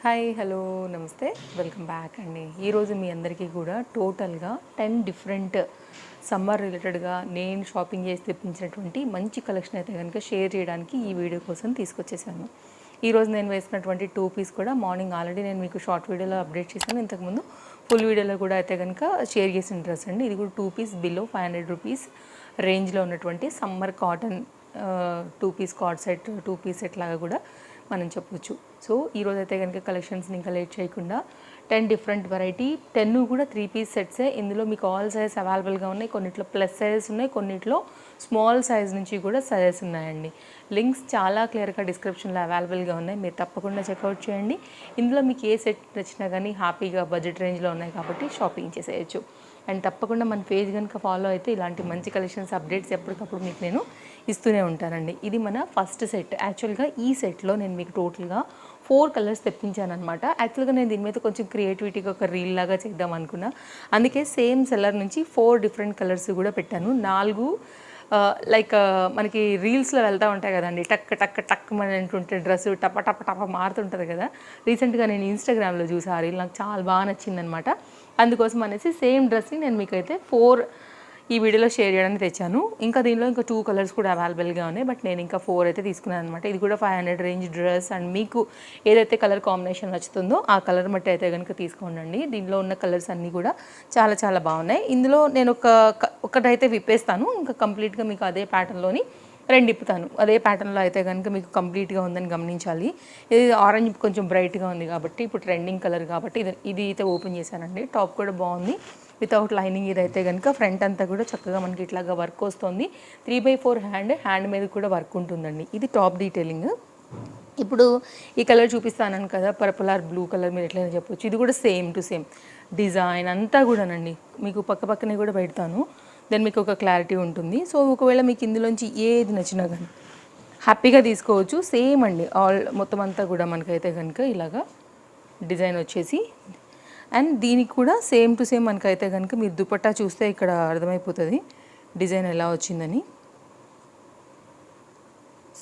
Hi hello నమస్తే welcome back అండి. ఈరోజు మీ అందరికీ కూడా టోటల్గా 10 డిఫరెంట్ సమ్మర్ రిలేటెడ్గా నేను షాపింగ్ చేసి తెప్పించినటువంటి మంచి కలెక్షన్ అయితే కనుక షేర్ చేయడానికి ఈ వీడియో కోసం తీసుకొచ్చేసాను. ఈరోజు నేను వేసుకున్నటువంటి 2 పీస్ కూడా మార్నింగ్ ఆల్రెడీ నేను మీకు షార్ట్ వీడియోలో అప్డేట్ చేశాను. ఇంతకుముందు ఫుల్ వీడియోలో కూడా అయితే కనుక షేర్ చేసిన డ్రెస్ అండి. ఇది కూడా 2 పీస్ బిలో 500 రూపీస్ రేంజ్లో ఉన్నటువంటి summer cotton 2 piece coord set 2 piece set లాగా కూడా మనం చెప్పొచ్చు. సో ఈరోజు అయితే కనుక కలెక్షన్స్ని ఇంకా లేట్ చేయకుండా 10 డిఫరెంట్ వెరైటీ 10 కూడా 3 పీస్ సెట్సే. ఇందులో మీకు ఆల్ సైజ్ అవైలబుల్గా ఉన్నాయి. కొన్నిట్లో ప్లస్ సైజెస్ ఉన్నాయి, కొన్నిట్లో స్మాల్ సైజ్ నుంచి కూడా సైజెస్ ఉన్నాయండి. లింక్స్ చాలా క్లియర్గా డిస్క్రిప్షన్లో అవైలబుల్గా ఉన్నాయి, మీరు తప్పకుండా చెక్అవుట్ చేయండి. ఇందులో మీకు ఏ సెట్ నచ్చినా కానీ హ్యాపీగా బడ్జెట్ రేంజ్లో ఉన్నాయి కాబట్టి షాపింగ్ చేసేయచ్చు. అండ్ తప్పకుండా మన పేజ్ కనుక ఫాలో అయితే ఇలాంటి మంచి కలెక్షన్స్ అప్డేట్స్ ఎప్పటికప్పుడు మీకు నేను ఇస్తూనే ఉంటానండి. ఇది మన ఫస్ట్ సెట్. యాక్చువల్గా ఈ సెట్లో నేను మీకు టోటల్గా 4 కలర్స్ తెప్పించాను అనమాట. యాక్చువల్గా నేను దీని మీద కొంచెం క్రియేటివిటీగా ఒక రీల్ లాగా చేద్దాం అనుకున్నా. అందుకే సేమ్ సెల్లర్ నుంచి 4 డిఫరెంట్ కలర్స్ కూడా పెట్టాను. 4 లైక్ మనకి రీల్స్లో వెళ్తూ ఉంటాయి కదండి, టక్ టక్ టక్ అని అంటుంటే డ్రెస్ టప టప టప మారుతుంటుంది కదా. రీసెంట్గా నేను ఇన్స్టాగ్రామ్లో చూసి ఆ రీల్ నాకు చాలా బాగా నచ్చిందనమాట. అందుకోసం అనేసి సేమ్ డ్రెస్ని నేను మీకైతే 4 ఈ వీడియోలో షేర్ చేయడానికి తెచ్చాను. ఇంకా దీనిలో ఇంకా 2 కలర్స్ కూడా అవైలబుల్గా ఉన్నాయి, బట్ నేను ఇంకా 4 అయితే తీసుకున్నాను అనమాట. ఇది కూడా 500 రేంజ్ డ్రెస్. అండ్ మీకు ఏదైతే కలర్ కాంబినేషన్ నచ్చుతుందో ఆ కలర్ బట్టి అయితే కనుక తీసుకోండి. దీనిలో ఉన్న కలర్స్ అన్నీ కూడా చాలా చాలా బాగున్నాయి. ఇందులో నేను ఒకటైతే విప్పేస్తాను, ఇంకా కంప్లీట్గా మీకు అదే ప్యాటర్న్లోని 2 ఇప్పుతాను. అదే ప్యాటర్న్లో అయితే కనుక మీకు కంప్లీట్గా ఉందని గమనించాలి. ఇది ఆరెంజ్ కొంచెం బ్రైట్గా ఉంది కాబట్టి ఇప్పుడు ట్రెండింగ్ కలర్ కాబట్టి ఇది అయితే ఓపెన్ చేశానండి. టాప్ కూడా బాగుంది వితౌట్ లైనింగ్. ఇదైతే కనుక ఫ్రంట్ అంతా కూడా చక్కగా మనకి ఇట్లాగా వర్క్ వస్తుంది. 3/4 హ్యాండ్ మీద కూడా వర్క్ ఉంటుందండి. ఇది టాప్ డీటెయిలింగ్. ఇప్పుడు ఈ కలర్ చూపిస్తాను కదా, పర్పుల్ ఆర్ బ్లూ కలర్ మీరు ఎట్లయినా చెప్పొచ్చు. ఇది కూడా సేమ్ టు సేమ్ డిజైన్ అంతా కూడానండి. మీకు పక్కనే కూడా పెడతాను, దెన్ మీకు ఒక క్లారిటీ ఉంటుంది. సో ఒకవేళ మీకు ఇందులోంచి ఏది నచ్చినా కానీ హ్యాపీగా తీసుకోవచ్చు. సేమ్ అండి మొత్తం అంతా కూడా మనకైతే కనుక ఇలాగా డిజైన్ వచ్చేసి, అండ్ దీనికి కూడా సేమ్ టు సేమ్ మనకైతే కనుక మీరు దుపట్టా చూస్తే ఇక్కడ అర్థమైపోతుంది డిజైన్ ఎలా వచ్చిందని.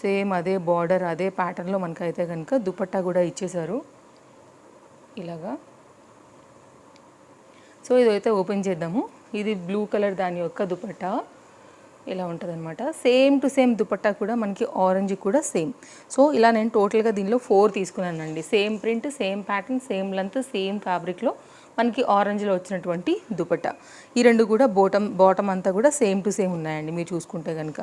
సేమ్ అదే బార్డర్ అదే ప్యాటర్న్లో మనకైతే కనుక దుపట్టా కూడా ఇచ్చేశారు ఇలాగా. సో ఇదైతే ఓపెన్ చేద్దాము. ఇది బ్లూ కలర్ దాని యొక్క దుపట్టా ఇలా ఉంటుంది అనమాట. సేమ్ టు సేమ్ దుపట్టా కూడా మనకి ఆరెంజ్ కూడా సేమ్. సో ఇలా నేను టోటల్గా దీనిలో 4 తీసుకున్నానండి. Same print, same pattern, same length, same ఫ్యాబ్రిక్లో మనకి ఆరెంజ్లో వచ్చినటువంటి దుపట్టా. ఈ 2 కూడా బాటమ్ అంతా కూడా సేమ్ టు సేమ్ ఉన్నాయండి మీరు చూసుకుంటే కనుక.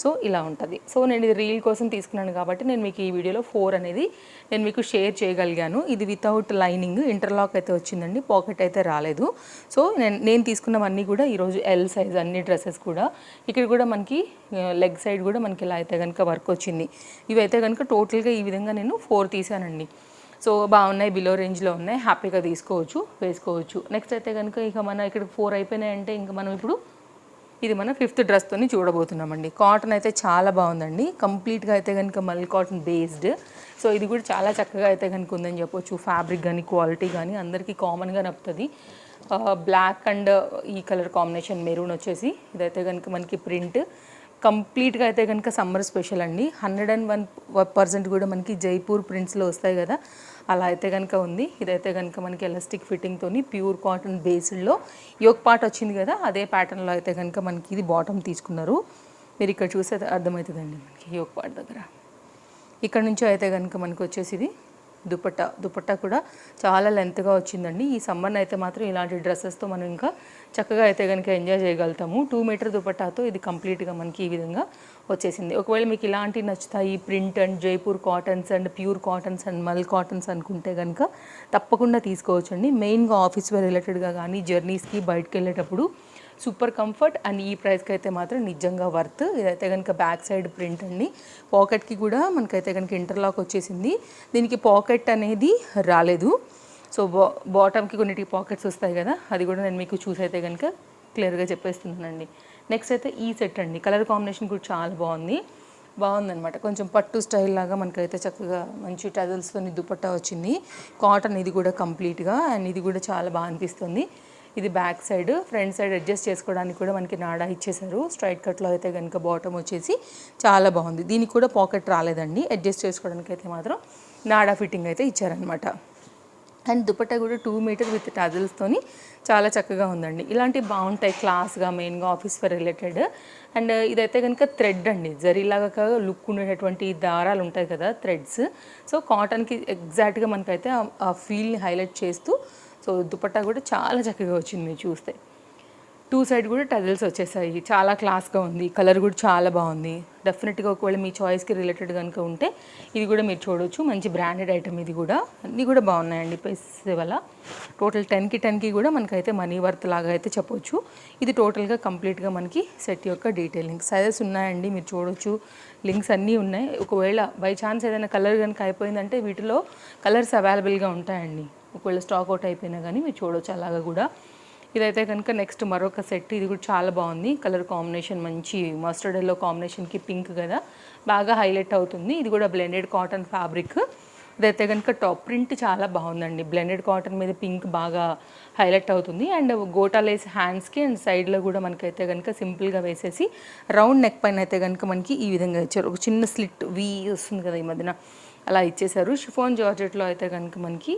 సో ఇలా ఉంటుంది. సో నేను ఇది రీల్ కోసం తీసుకున్నాను కాబట్టి నేను మీకు ఈ వీడియోలో 4 అనేది నేను మీకు షేర్ చేయగలిగాను. ఇది వితౌట్ లైనింగ్, ఇంటర్లాక్ అయితే వచ్చిందండి, పాకెట్ అయితే రాలేదు. సో నేను తీసుకున్నవన్నీ కూడా ఈరోజు ఎల్ సైజ్ అన్ని డ్రెస్సెస్ కూడా. ఇక్కడ కూడా మనకి లెగ్ సైడ్ కూడా మనకి ఇలా అయితే కనుక వర్క్ వచ్చింది. ఇవైతే కనుక టోటల్గా ఈ విధంగా నేను 4 తీసానండి. సో బాగున్నాయి, బిలో రేంజ్లో ఉన్నాయి, హ్యాపీగా వేసుకోవచ్చు. నెక్స్ట్ అయితే కనుక ఇక మన ఇక్కడ 4 అయిపోయినాయంటే ఇంకా మనం ఇప్పుడు ఇది మన 5th డ్రెస్తోని చూడబోతున్నామండి. కాటన్ అయితే చాలా బాగుందండి, కంప్లీట్గా అయితే కనుక మల్ కాటన్ బేస్డ్. సో ఇది కూడా చాలా చక్కగా అయితే కనుక ఉందని చెప్పొచ్చు. ఫ్యాబ్రిక్ కానీ క్వాలిటీ కానీ అందరికీ కామన్గా నప్పుతుంది. బ్లాక్ అండ్ ఈ కలర్ కాంబినేషన్ మెరూన్ వచ్చేసి ఇదైతే కనుక మనకి ప్రింట్ కంప్లీట్గా అయితే కనుక సమ్మర్ స్పెషల్ అండి. 101% కూడా మనకి జైపూర్ ప్రింట్స్లో వస్తాయి కదా, అలా అయితే కనుక ఉంది. ఇదైతే కనుక మనకి ఎలాస్టిక్ ఫిట్టింగ్తోని ప్యూర్ కాటన్ బేస్డ్లో యోక్ పార్ట్ వచ్చింది కదా, అదే ప్యాటర్న్లో అయితే కనుక మనకి ఇది బాటమ్ తీసుకున్నారు. మీరు ఇక్కడ చూస్తే అర్థమవుతుందండి మనకి యోక్ పార్ట్ దగ్గర. ఇక్కడ నుంచి అయితే కనుక మనకి వచ్చేసి ఇది దుపట్టా కూడా చాలా లెంత్గా వచ్చిందండి. ఈ సమ్మర్ని అయితే మాత్రం ఇలాంటి డ్రెస్సెస్తో మనం ఇంకా చక్కగా అయితే కనుక ఎంజాయ్ చేయగలుగుతాము. 2 మీటర్ దుపట్టాతో ఇది కంప్లీట్గా మనకి ఈ విధంగా వచ్చేసింది. ఒకవేళ మీకు ఇలాంటివి నచ్చుతాయి, print and Jaipur cottons and pure cottons and మల్ కాటన్స్ అనుకుంటే కనుక తప్పకుండా తీసుకోవచ్చండి. మెయిన్గా ఆఫీస్ వేర్ రిలేటెడ్గా కానీ జర్నీస్కి బయటకు వెళ్ళేటప్పుడు సూపర్ కంఫర్ట్. అండ్ ఈ ప్రైస్కి అయితే మాత్రం నిజంగా వర్త్. ఇదైతే కనుక బ్యాక్ సైడ్ ప్రింట్ అండి. పాకెట్కి కూడా మనకైతే కనుక ఇంటర్లాక్ వచ్చేసింది. దీనికి పాకెట్ అనేది రాలేదు. సో బాటమ్కి కొన్నిటికి పాకెట్స్ వస్తాయి కదా, అది కూడా నేను మీకు చూసి అయితే కనుక క్లియర్గా చెప్పేస్తున్నానండి. నెక్స్ట్ అయితే ఈ సెట్ అండి. కలర్ కాంబినేషన్ కూడా చాలా బాగుందనమాట. కొంచెం పట్టు స్టైల్ లాగా మనకైతే చక్కగా మంచి టజల్స్తో దుపట్టా వచ్చింది. కాటన్ ఇది కూడా కంప్లీట్గా, అండ్ ఇది కూడా చాలా బాగా అనిపిస్తుంది. ఇది back side, front side adjust చేసుకోవడానికి కూడా మనకి నాడా ఇచ్చేసారు. స్ట్రైట్ కట్లో అయితే కనుక బాటమ్ వచ్చేసి చాలా బాగుంది. దీనికి కూడా పాకెట్ రాలేదండి, అడ్జస్ట్ చేసుకోవడానికి అయితే మాత్రం నాడా ఫిట్టింగ్ అయితే ఇచ్చారనమాట. అండ్ దుపట్టా కూడా 2 మీటర్ విత్ టజల్స్తోని చాలా చక్కగా ఉందండి. ఇలాంటివి బాగుంటాయి క్లాస్గా, మెయిన్గా ఆఫీస్ ఫర్ రిలేటెడ్. అండ్ ఇదైతే కనుక థ్రెడ్ అండి, జరీలాగా లుక్ ఉండేటటువంటి దారాలు ఉంటాయి కదా థ్రెడ్స్. సో కాటన్కి ఎగ్జాక్ట్గా మనకైతే ఆ ఫీల్ని హైలైట్ చేస్తూ సో దుపట్టా కూడా చాలా చక్కగా వచ్చింది మీరు చూస్తే. 2 సైడ్ కూడా టజల్స్ వచ్చేసాయి. చాలా క్లాస్గా ఉంది, కలర్ కూడా చాలా బాగుంది. డెఫినెట్గా ఒకవేళ మీ చాయిస్కి రిలేటెడ్ కనుక ఉంటే ఇది కూడా మీరు చూడవచ్చు. మంచి బ్రాండెడ్ ఐటమ్ ఇది కూడా. అన్నీ కూడా బాగున్నాయండి ప్రైస్ వల్ల. టోటల్ 10కి కూడా మనకైతే మనీ వర్త్ లాగా అయితే చెప్పొచ్చు. ఇది టోటల్గా కంప్లీట్గా మనకి సెట్ యొక్క డీటెయిలింగ్. సైజెస్ ఉన్నాయండి మీరు చూడవచ్చు, లింక్స్ అన్నీ ఉన్నాయి. ఒకవేళ బై ఛాన్స్ ఏదైనా కలర్ కనుక అయిపోయిందంటే వీటిలో కలర్స్ అవైలబుల్గా ఉంటాయండి. ఒకవేళ స్టాక్ అవుట్ అయిపోయినా కానీ మీరు చూడవచ్చు అలాగా కూడా. ఇదైతే కనుక నెక్స్ట్ మరొక సెట్. ఇది కూడా చాలా బాగుంది, కలర్ కాంబినేషన్ మంచి మస్టర్డ్ ఎల్లో కాంబినేషన్కి పింక్ కదా, బాగా హైలైట్ అవుతుంది. ఇది కూడా బ్లెండెడ్ కాటన్ ఫ్యాబ్రిక్. ఇదైతే కనుక టాప్ ప్రింట్ చాలా బాగుందండి, బ్లెండెడ్ కాటన్ మీద పింక్ బాగా హైలైట్ అవుతుంది. అండ్ గోటా లేస్ హ్యాండ్స్కి అండ్ సైడ్లో కూడా మనకైతే కనుక సింపుల్గా వేసేసి రౌండ్ నెక్ పైన అయితే కనుక మనకి ఈ విధంగా ఇచ్చారు. ఒక చిన్న స్లిట్ వీ వస్తుంది కదా ఈ మధ్యన, అలా ఇచ్చేసారు. షిఫాన్ జార్జెట్లో అయితే కనుక మనకి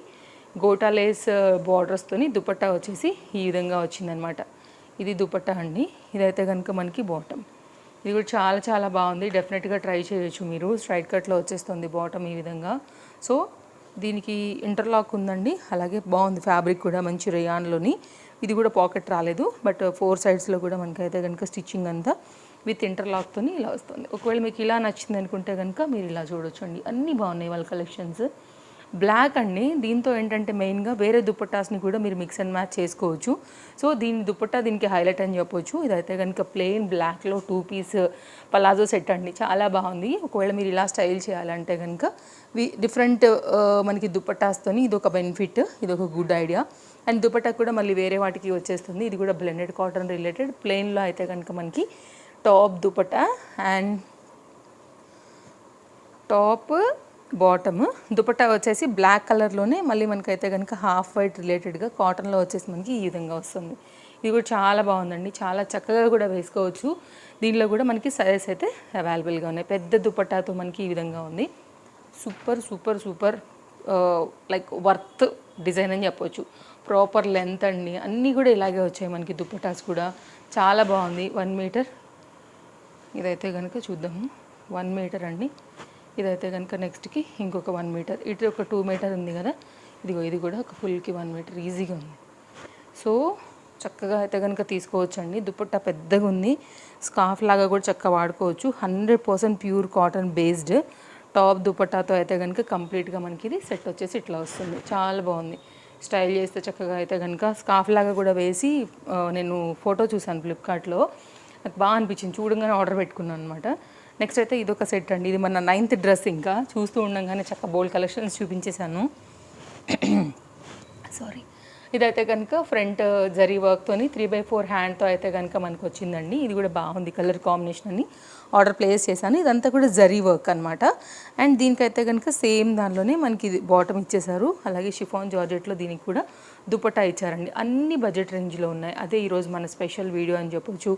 గోటా లేస్ బార్డర్స్తోని దుపట్టా వచ్చేసి ఈ విధంగా వచ్చిందనమాట. ఇది దుపట్టా అండి. ఇదైతే కనుక మనకి బాటమ్. ఇది కూడా చాలా చాలా బాగుంది, డెఫినెట్గా ట్రై చేయొచ్చు మీరు. స్ట్రైట్ కట్లో వచ్చేస్తుంది బాటమ్ ఈ విధంగా. సో దీనికి ఇంటర్లాక్ ఉందండి, అలాగే బాగుంది ఫ్యాబ్రిక్ కూడా మంచి రేయాన్లోని. ఇది కూడా పాకెట్ రాలేదు, బట్ 4 సైడ్స్లో కూడా మనకైతే కనుక స్టిచ్చింగ్ అంతా విత్ ఇంటర్లాక్తో ఇలా వస్తుంది. ఒకవేళ మీకు ఇలా నచ్చింది అనుకుంటే కనుక మీరు ఇలా చూడొచ్చండి. అన్నీ బాగున్నాయి వాళ్ళ కలెక్షన్స్. బ్లాక్ అండి, దీంతో ఏంటంటే మెయిన్గా వేరే దుపట్టాస్ని కూడా మీరు మిక్స్ అండ్ మ్యాచ్ చేసుకోవచ్చు. సో దీని దుపట్టా దీనికి హైలైట్ అని చెప్పొచ్చు. ఇదైతే కనుక ప్లెయిన్ బ్లాక్లో 2 పీస్ పలాజో సెట్ అండి, చాలా బాగుంది. ఒకవేళ మీరు ఇలా స్టైల్ చేయాలంటే కనుక డిఫరెంట్ మనకి దుపట్టాస్తోని ఇది ఒక బెనిఫిట్, ఇది ఒక గుడ్ ఐడియా. అండ్ దుపట్టా కూడా మళ్ళీ వేరే వాటికి వచ్చేస్తుంది. ఇది కూడా బ్లెండెడ్ కాటన్ రిలేటెడ్. ప్లెయిన్లో అయితే కనుక మనకి top dupatta and top bottom. Dupatta వచ్చేసి బ్లాక్ కలర్లోనే మళ్ళీ మనకైతే కనుక హాఫ్ వైట్ రిలేటెడ్గా కాటన్లో వచ్చేసి మనకి ఈ విధంగా వస్తుంది. ఇది కూడా చాలా బాగుందండి, చాలా చక్కగా కూడా వేసుకోవచ్చు. దీనిలో కూడా మనకి సైజెస్ అయితే అవైలబుల్గా ఉన్నాయి. పెద్ద దుపట్టాతో మనకి ఈ విధంగా ఉంది. Super super super like worth design అని చెప్పొచ్చు. ప్రాపర్ లెంత్ అండి, అన్నీ కూడా ఇలాగే వచ్చాయి మనకి దుపట్టాస్ కూడా. చాలా బాగుంది. 1 మీటర్. ఇదైతే కనుక చూద్దాము, 1 మీటర్ అండి. ఇదైతే కనుక నెక్స్ట్కి ఇంకొక 1 మీటర్, ఇటు ఒక 2 మీటర్ ఉంది కదా. ఇదిగో ఇది కూడా ఒక ఫుల్కి 1 మీటర్ ఈజీగా ఉంది. సో చక్కగా అయితే కనుక తీసుకోవచ్చు అండి. దుపట్టా పెద్దగా ఉంది, స్కార్ఫ్ లాగా కూడా చక్కగా వాడుకోవచ్చు. 100% ప్యూర్ కాటన్ బేస్డ్ టాప్ దుపట్టాతో అయితే కనుక కంప్లీట్గా మనకి ఇది సెట్ వచ్చేసి ఇట్లా వస్తుంది. చాలా బాగుంది, స్టైల్ చేస్తే చక్కగా అయితే కనుక స్కార్ఫ్ లాగా కూడా వేసి నేను ఫోటో చూసాను ఫ్లిప్కార్ట్లో, నాకు బాగా అనిపించింది, చూడంగానే ఆర్డర్ పెట్టుకున్నాను అనమాట. నెక్స్ట్ అయితే ఇదొక సెట్ అండి. ఇది మన 9th డ్రెస్. ఇంకా చూస్తూ ఉండగానే చక్క బోల్డ్ కలెక్షన్స్ చూపించేశాను. సారీ. ఇదైతే కనుక ఫ్రంట్ జరీ వర్క్తోని 3/4 హ్యాండ్తో అయితే కనుక మనకు వచ్చిందండి. ఇది కూడా బాగుంది, కలర్ కాంబినేషన్ అని ఆర్డర్ ప్లేస్ చేశాను. ఇదంతా కూడా జరీ వర్క్ అనమాట. అండ్ దీనికైతే కనుక సేమ్ దానిలోనే మనకి ఇది బాటమ్ ఇచ్చేసారు. అలాగే షిఫాన్ జార్జెట్లో దీనికి కూడా దుపట్టా ఇచ్చారండి. అన్ని బడ్జెట్ రేంజ్లో ఉన్నాయి. అదే ఈరోజు మన స్పెషల్ వీడియో అని చెప్పొచ్చు.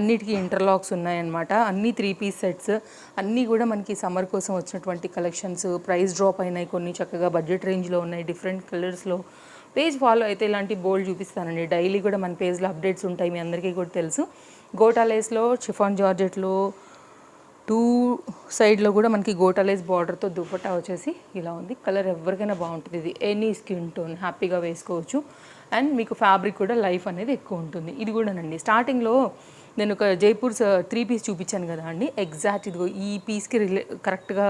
అన్నిటికీ ఇంటర్లాక్స్ ఉన్నాయన్నమాట. అన్ని 3 పీస్ సెట్స్, అన్నీ కూడా మనకి సమ్మర్ కోసం వచ్చినటువంటి కలెక్షన్స్. ప్రైస్ డ్రాప్ అయినాయి కొన్ని, చక్కగా బడ్జెట్ రేంజ్లో ఉన్నాయి, డిఫరెంట్ కలర్స్లో. పేజ్ ఫాలో అయితే ఇలాంటి బోల్డ్ చూపిస్తానండి. డైలీ కూడా మన పేజ్లో అప్డేట్స్ ఉంటాయి, మీ అందరికీ కూడా తెలుసు. గోటా లేస్లో షిఫాన్ జార్జెట్లో 2 సైడ్లో కూడా మనకి గోటా లేస్ బార్డర్తో దుపట్టా వచ్చేసి ఇలా ఉంది. కలర్ ఎవరికైనా బాగుంటుంది. ఇది ఎనీ స్కిన్ టోన్ హ్యాపీగా వేసుకోవచ్చు. అండ్ మీకు ఫ్యాబ్రిక్ కూడా లైఫ్ అనేది ఎక్కువ ఉంటుంది. ఇది కూడానండి స్టార్టింగ్లో నేను ఒక జైపూర్ 3 పీస్ చూపించాను కదా అండి, ఎగ్జాక్ట్ ఇదిగో ఈ పీస్కి కరెక్ట్గా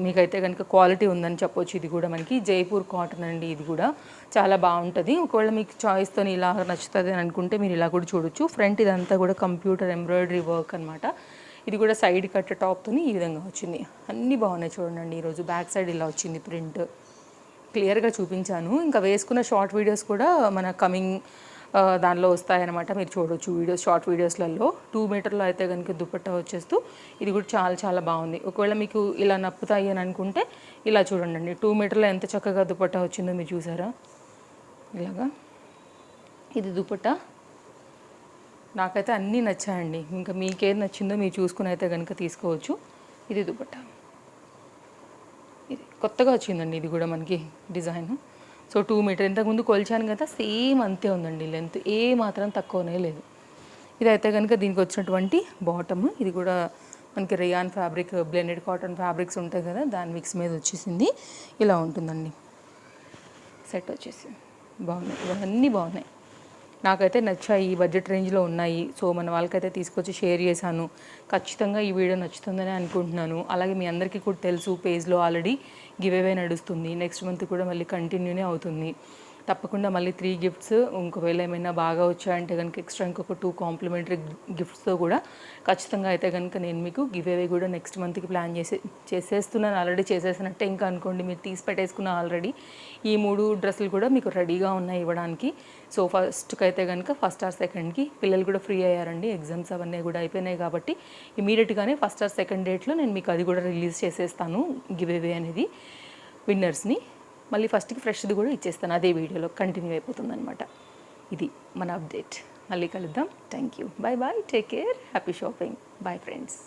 మీకైతే కనుక క్వాలిటీ ఉందని చెప్పొచ్చు. ఇది కూడా మనకి జైపూర్ కాటన్ అండి, ఇది కూడా చాలా బాగుంటుంది. ఒకవేళ మీకు చాయిస్తో ఇలా నచ్చుతుంది అని అనుకుంటే మీరు ఇలా కూడా చూడొచ్చు. ఫ్రంట్ ఇదంతా కూడా కంప్యూటర్ ఎంబ్రాయిడరీ వర్క్ అనమాట. ఇది కూడా సైడ్ కట్ టాప్తో ఈ విధంగా వచ్చింది. అన్నీ బాగున్నాయి చూడండి. ఈరోజు బ్యాక్ సైడ్ ఇలా వచ్చింది ప్రింట్, క్లియర్గా చూపించాను. ఇంకా వేసుకున్న షార్ట్ వీడియోస్ కూడా మన కమింగ్ దానిలో వస్తాయన్నమాట, మీరు చూడవచ్చు వీడియోస్, షార్ట్ వీడియోస్లలో. 2 మీటర్లో అయితే కనుక దుపట్టా వచ్చేస్తూ ఇది కూడా చాలా చాలా బాగుంది. ఒకవేళ మీకు ఇలా నప్పుతాయి అని అనుకుంటే ఇలా చూడండి. 2 మీటర్లో ఎంత చక్కగా దుపట్టా వచ్చిందో మీరు చూసారా. ఇలాగా ఇది దుపట్టా. నాకైతే అన్నీ నచ్చాయండి. ఇంకా మీకేది నచ్చిందో మీరు చూసుకుని అయితే కనుక తీసుకోవచ్చు. ఇది దుపట్టా, ఇది కొత్తగా వచ్చిందండి, ఇది కూడా మనకి డిజైన్. సో 2 మీటర్ ఇంతకుముందు కొలిచాను కదా, సేమ్ అంతే ఉందండి లెంత్, ఏ మాత్రం తక్కువనే లేదు. ఇదైతే కనుక దీనికి వచ్చినటువంటి బాటమ్, ఇది కూడా మనకి rayon fabric, blended cotton fabrics ఉంటాయి కదా, దాని మిక్స్ మీద వచ్చేసింది. ఇలా ఉంటుందండి సెట్ వచ్చేసి. బాగున్నాయి, ఇవన్నీ బాగున్నాయి, నాకైతే నచ్చాయి, ఈ బడ్జెట్ రేంజ్లో ఉన్నాయి. సో మన వాళ్ళకైతే తీసుకొచ్చి షేర్ చేశాను. ఖచ్చితంగా ఈ వీడియో నచ్చుతుందని అనుకుంటున్నాను. అలాగే మీ అందరికీ కూడా తెలుసు, పేజ్లో ఆల్రెడీ గివ్ అవే నడుస్తుంది. నెక్స్ట్ మంత్ కూడా మళ్ళీ కంటిన్యూనే అవుతుంది. తప్పకుండా మళ్ళీ 3 గిఫ్ట్స్, ఒకవేళ ఏమైనా బాగా వచ్చాయంటే కనుక ఎక్స్ట్రా ఇంకొక 2 కాంప్లిమెంటరీ గిఫ్ట్స్తో కూడా ఖచ్చితంగా అయితే కనుక నేను మీకు గివ్ అవే కూడా నెక్స్ట్ మంత్కి ప్లాన్ చేసేస్తున్నాను. ఆల్రెడీ చేసేసినట్టే ఇంకా అనుకోండి, మీరు తీసి పెట్టేసుకున్న ఆల్రెడీ. ఈ 3 డ్రెస్సులు కూడా మీకు రెడీగా ఉన్నాయి ఇవ్వడానికి. సో ఫస్ట్కి అయితే కనుక ఫస్ట్ ఆర్ సెకండ్కి పిల్లలు కూడా ఫ్రీ అయ్యారండి, ఎగ్జామ్స్ అవన్నీ కూడా అయిపోయినాయి కాబట్టి ఇమీడియట్గానే ఫస్ట్ ఆర్ సెకండ్ డేట్లో నేను మీకు అది కూడా రిలీజ్ చేసేస్తాను, గివ్ అవే అనేది, విన్నర్స్ని. మళ్ళీ ఫస్ట్కి ఫ్రెష్ది కూడా ఇచ్చేస్తాను, అదే వీడియోలో కంటిన్యూ అయిపోతుంది అనమాట. ఇది మన అప్డేట్. మళ్ళీ కలుద్దాం. Thank you, bye bye, take care, happy shopping, bye friends.